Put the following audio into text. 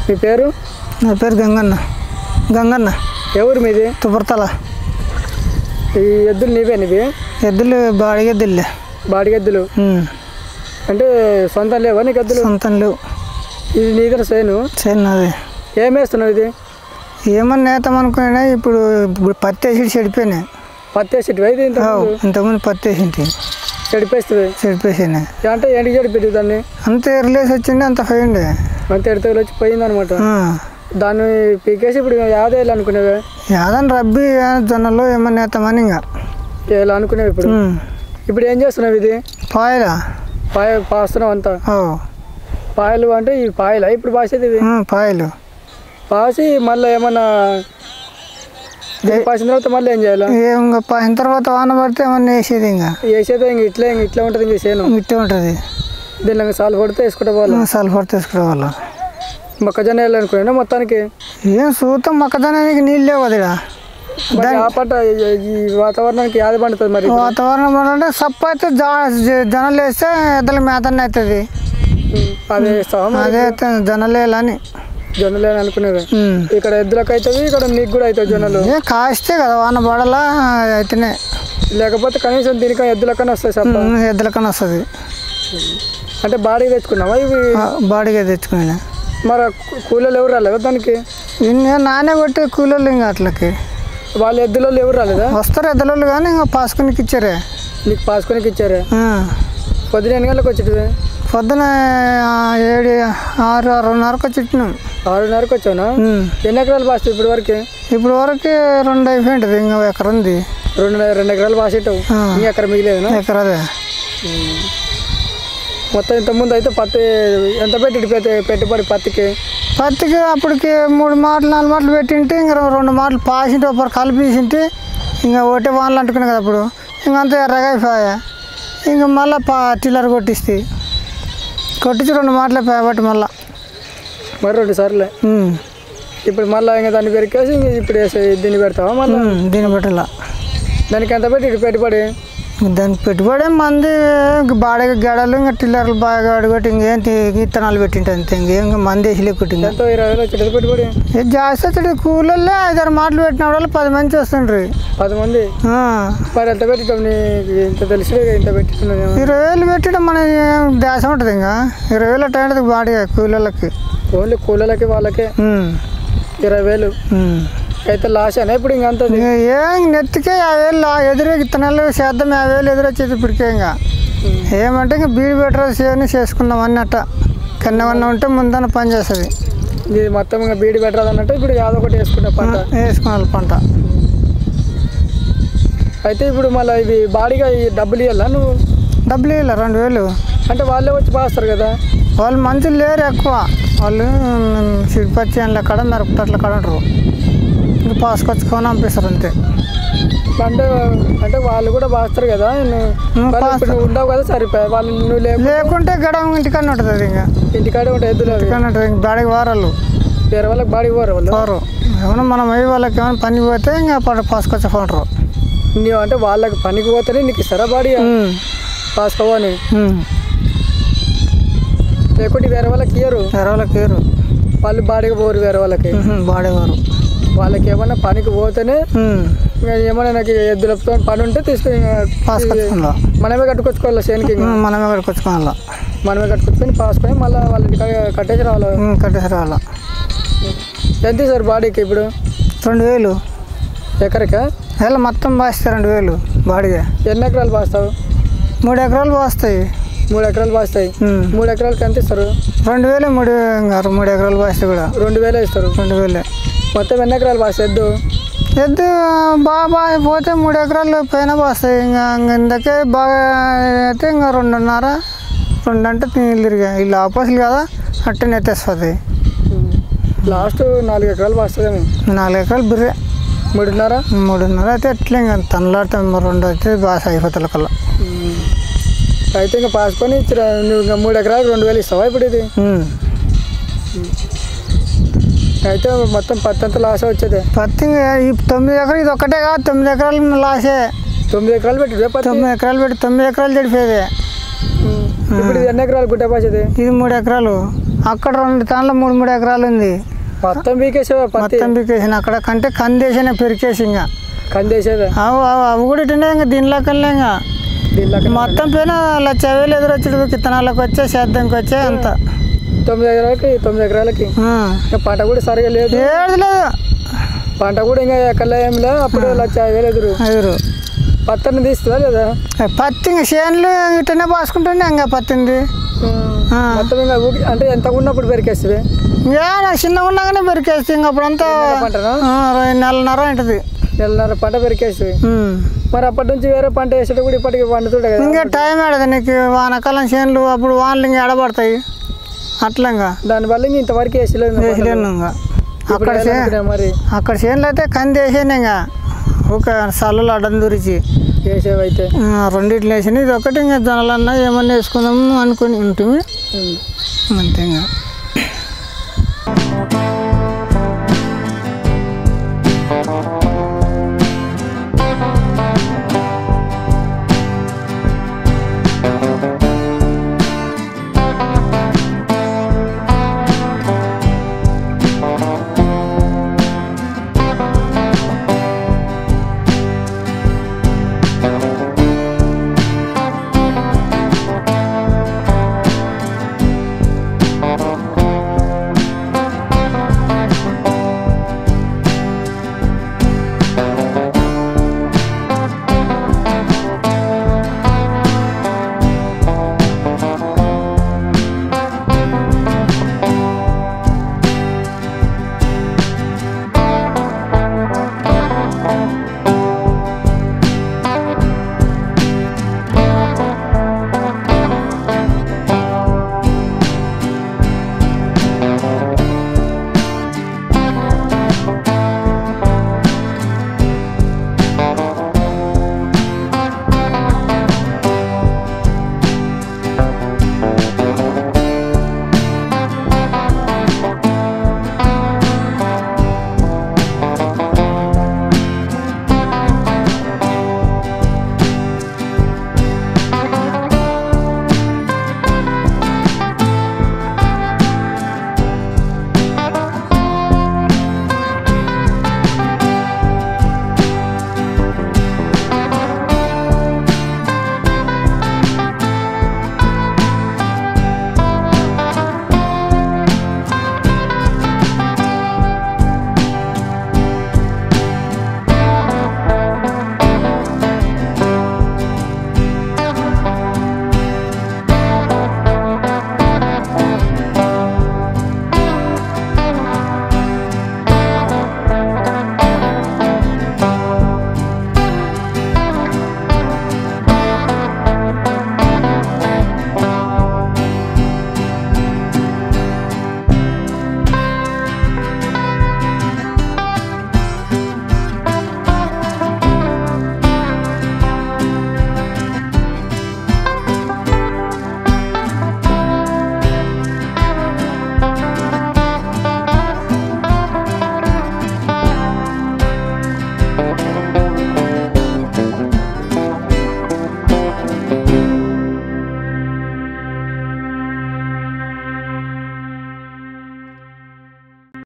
మీ పేరు? నా పేరు గంగన్న. ఎవరు మీది? తుపర్తల. ఈ ఎద్దులు నీవేనివి? ఎద్దులు బాడిగెద్దులే. బాడిగెద్దులు అంటే సొంతం లేవా నీకు ఎద్దులు? సొంతం లేవు. ఇది నీదే చేను? చేను నాది. ఏం వేస్తున్నావు ఇది? ఏమన్నా నేతామనుకున్నా ఇప్పుడు పత్తి వేసి చెడిపోయినాయి. పత్తి వేసి ఇంతకుముందు పత్తి వేసింటి చెడిపేసాను. అంటే ఏంటి చెడిపోయింది దాన్ని? అంత ఎర్రలేసి వచ్చింది, అంత పోయింది. అంత ఎడతలు వచ్చి పోయింది అనమాట. దాన్ని పీకేసి ఇప్పుడు యాద వేయాలి అనుకునేవే? యాదని రబ్బీ జొన్నలో ఏమన్నా నేతామని ఇంకా వేయాలి అనుకునేవి. ఇప్పుడు ఏం చేస్తున్నావు? ఇది పాస్తున్నావు అంతా. పాయలు అంటే ఈ పాయలా ఇప్పుడు పాసేది? ఇవి పాయలు పాసి మళ్ళీ ఏమన్నా పాసిన తర్వాత మళ్ళీ ఏం చేయాలి? ఇంకా పాసిన తర్వాత వాన పడితే ఏమన్నా వేసేది. ఇంకా ఇట్లా ఉంటుంది. ఇంకా చేను ఇట్లా ఉంటుంది. దీనిలో సాలు పడితే వేసుకుంటే వాళ్ళు మొక్కజొన్న వేయాలనుకున్నా మొత్తానికి. ఏం సూతం మొక్కజొన్నకి నీళ్ళు లేవు. అది ఆ పంట ఈ వాతావరణానికి యాద పండుతుంది. మరి వాతావరణం అంటే సప్పు అయితే జొన్నలు వేస్తే ఎద్దల మేతనే అవుతుంది. అదే వేస్తావా? అదే జొన్నలు వేయాలని అనుకునేది. ఇక్కడ ఎద్దులకు అవుతుంది, ఇక్కడ నీకు కూడా అవుతుంది జొన్నలు. కాస్తే కదా వాన పడలా అయితేనే, లేకపోతే కనీసం దీనికన్నా ఎద్దులకన్నా వస్తాయి. ఎద్దులకన్నా వస్తుంది. అంటే బాడీగా తెచ్చుకున్నావా ఇవి? బాడీగా తెచ్చుకున్నా. మరి కూలీలు ఎవరు రాలేదా దానికి? నానే కొట్టి కూలీలు ఇంకా అట్లకి వాళ్ళ ఎద్దులో ఎవరు రాలేదా? వస్తారు ఎద్దులు కానీ ఇంకా పాసుకునికి ఇచ్చారే. నీకు పాసుకునికి ఇచ్చారే? పొద్దున ఎన్ని గంటలకు వచ్చేటివి? పొద్దున 6:30కు వచ్చినాం. 6:30కు వచ్చావునా? ఎన్ని ఎకరాలు పాస్తావు ఇప్పుడు వరకు? ఇప్పుడు వరకు 2 అయిపోయింటుంది. ఇంకా ఎకరం ఉంది. 2 ఎకరాలు పాసేటావు. ఇంకా ఎకరం మిగిలేదా? ఎకరదే మొత్తం. ఇంతకుముందు అయితే పత్తి ఎంత పెట్టుబడి పత్తికి అప్పటికి 3 మాటలు 4 మాటలు పెట్టింటే ఇంకా 2 మాటలు పాసింటి ఒకరు కలిపేసింటి. ఇంకా ఒకటే వానలు అంటుకున్నాయి కదా అప్పుడు. ఇంకంతా ఎర్రగా అయిపోయా. ఇంకా మళ్ళీ టిల్లర్ కొట్టిస్తే 2 మాటలే పోయబట్టి మళ్ళీ 2 సార్లే. ఇప్పుడు మళ్ళీ ఇంకా దాన్ని పెరికేసి ఇప్పుడు దీన్ని పెడతావా? మళ్ళీ దీన్ని పెట్టాల. దానికి ఎంత పెట్టుబడి? దానికి పెట్టుబడి మంది బాడగ గడలు ఇంకా టిల్లర్లు బాగా అడగొట్టి ఇంకేంటి విత్తనాలు పెట్టింటే అంతే. ఇంకేం మంది వేసి లేకుంటుంది. 20,000 వచ్చేది పెట్టుబడి. జాస్తి వచ్చేది కూలల్లో 5-6 మాటలు పెట్టిన వాళ్ళు 10 మంది వస్తుండ్రి. 10 మంది. మరి ఎంత పెట్టడం ఇంత తెలిసి ఇంత పెట్టిస్తున్నాను? 20,000 పెట్టడం మన దేశం ఉంటుంది. ఇంకా 20,000 అట్టేది బాడీగా కూలళ్ళకి. ఓన్లీ కూలళ్ళకి వాళ్ళకే 20,000 అయితే లాస్ అయినా ఇప్పుడు? ఇంకంత ఏం నెత్తికే 50,000 ఎదురు విత్తనాలు చేద్దాం. 50,000 ఎదురొచ్చేది ఇప్పటికే. ఇంకా ఏమంటే ఇంకా బీడి బెటర్ చేసుకుందాం అన్నట్ట. కన్నవన్న ఉంటే ముందన్న పని చేస్తుంది. ఇది మొత్తం ఇంకా బీడి బెటర్ అన్నట్టు ఇప్పుడు యాదో ఒకటి వేసుకోవాలి పంట. అయితే ఇప్పుడు మళ్ళీ ఇవి బాడీగా డబ్బులు ఇవ్వాలా నువ్వు? డబ్బులు ఇవ్వాలి 2,000. అంటే వాళ్ళే వచ్చి పాస్తారు కదా? వాళ్ళు మంచులు లేరు ఎక్కువ. వాళ్ళు సిడిపచ్చి అండ్ల కాడ మిరపతట్ల కాడ ఉంటారు. ఇంకా పాసుకొచ్చుకొని పంపిస్తారు అంతే. అంటే వాళ్ళు కూడా పాస్తారు కదా? ఉండవు కదా సరిపోయి వాళ్ళు. నువ్వు లేకుంటే గడవ ఇంటికాడ ఉంటుంది. అది ఇంకా ఇంటికాడే ఉంటాయి ఎద్దులు. ఇంటికాడ ఉంటుంది. ఇంక బాడీకి వారాలు వేరే వాళ్ళకి బాడీ వారు ఏమన్నా మనం అయ్యి వాళ్ళకి ఏమైనా పనికి పోతే ఇంకా పాసుకొచ్చి పోంటారు. నువ్వు అంటే వాళ్ళకి పనికి పోతేనే నీకు ఇస్తారా బాడీ పాసుకోవని? లేకుంటే వేరే వాళ్ళకి ఇయ్యరు. వాళ్ళు బాడీకి పోరు. వేరే వాళ్ళకి వాళ్ళకి ఏమన్నా పనికి పోతేనే ఏమన్నా నాకు ఎద్దులతో పని ఉంటే తీసుకుని మనమే కట్టుకొచ్చుకోవాలి. చేనికి మనమే కట్టుకొచ్చుకొని పాసుకొని మళ్ళీ వాళ్ళ ఇంటికాడ కట్టేసి రావాలి. ఎంత సార్ బాడీకి ఇప్పుడు? 2,000 ఎకరకా? మొత్తం పాస్తే 2,000 బాడీగా. ఎన్ని ఎకరాలు పాస్తావు? 3 ఎకరాలు పాస్తాయి. 3 ఎకరాలు పాస్తాయి. 3 ఎకరాలకి ఎంత ఇస్తారు? 2,000. 3 ఎకరాలు పాస్తే కూడా 2,000 ఇస్తారు. 2,000. మొత్తం ఎన్ని ఎకరాలు పాస్తాయి ఎద్దు? బాగా పోతే 3 ఎకరాలు పైన పాస్తాయి. ఇంకా ఇంతకే బాగా అయితే ఇంకా 2.5 2 అంటే తిరిగా వీళ్ళు ఆపోసులు కదా అట్టే నెత్తేస్తుంది. లాస్ట్ 4 ఎకరాలు పాస్తుందేమో. 4 ఎకరాలు బిర్రే. 3.5 అయితే ఎట్లా ఇంకా తనలాడితే 2 అయితే బాగా అయిపోతుంది కల్లా. అయితే ఇంకా పాసుకొని నువ్వు ఇంకా 3 ఎకరాలకు 2,000 ఇస్తావా ఇప్పుడు? ఇది అయితే మొత్తం పత్తి అంతా లాస్ వచ్చేది. పత్తి ఈ 9 ఎకరాలు ఇది ఒక్కటే కాదు. 9 ఎకరాలు లాసే. 9 ఎకరాలు పెట్టి 9 ఎకరాలు పెట్టి 9 ఎకరాలు చెడిపోయేది. ఇప్పుడు ఇది ఎన్ని ఎకరాలు గుట్ట పాసేది? ఇది 3 ఎకరాలు. అక్కడ 2 తాన్లు 3 ఎకరాలు ఉంది. మొత్తం పీకేసావా? మొత్తం పీకేసిన అక్కడ కంటే కందేసిన పెరికేసి ఇంకా కందేసేదా? అవి కూడా ఇట్టినా ఇంకా దీనిలోకల్లా ఇంకా మొత్తం పైన 1,00,000 ఎదురొచ్చాడు. విత్తనాలకు వచ్చే సేద్యంకి వచ్చే అంత 9 ఎకరాలకి పంట కూడా సరిగా లేదు. ఏది లేదు పంట కూడా ఇంకా ఎక్కడ ఏం లేదు. అప్పుడు 1,50,000 ఎదురు. పత్తిని తీస్తుందా లేదా? పత్తి ఇంకా చేనులు ఇట్టనే పోసుకుంటుండే ఇంకా పత్తింది మొత్తం ఇంకా అంటే ఎంత ఉన్నప్పుడు పెరికేస్తుంది? ఇంకా చిన్నగా ఉన్నాగానే పెరికేస్తుంది. ఇంకా అప్పుడంతా పంటనా 1.5 ఉంటుంది. 1.5 పంట పెరికేస్తుంది. మరి అప్పటి నుంచి వేరే పంట వేసేట కూడా ఇప్పటికి పండుతుండే కదా. ఇంకా టైం ఆడదు నీకు. వానకాలం చేనులు అప్పుడు వానలు ఇంకా ఎడబడతాయి అట్లా. ఇంకా దానివల్ల ఇంక ఇంతవరకు వేసలేను. ఇంకా అక్కడ చేనులు అయితే కంది వేసాను. ఇంకా ఒక సల్లలో అడ్డం దూరిచి వేసేవైతే 2 వేసినాయి. ఇది ఒకటి ఇంకా జొన్నలన్నా ఏమన్నా వేసుకుందాము అనుకుని ఉంటుంది అంతే. ఇంకా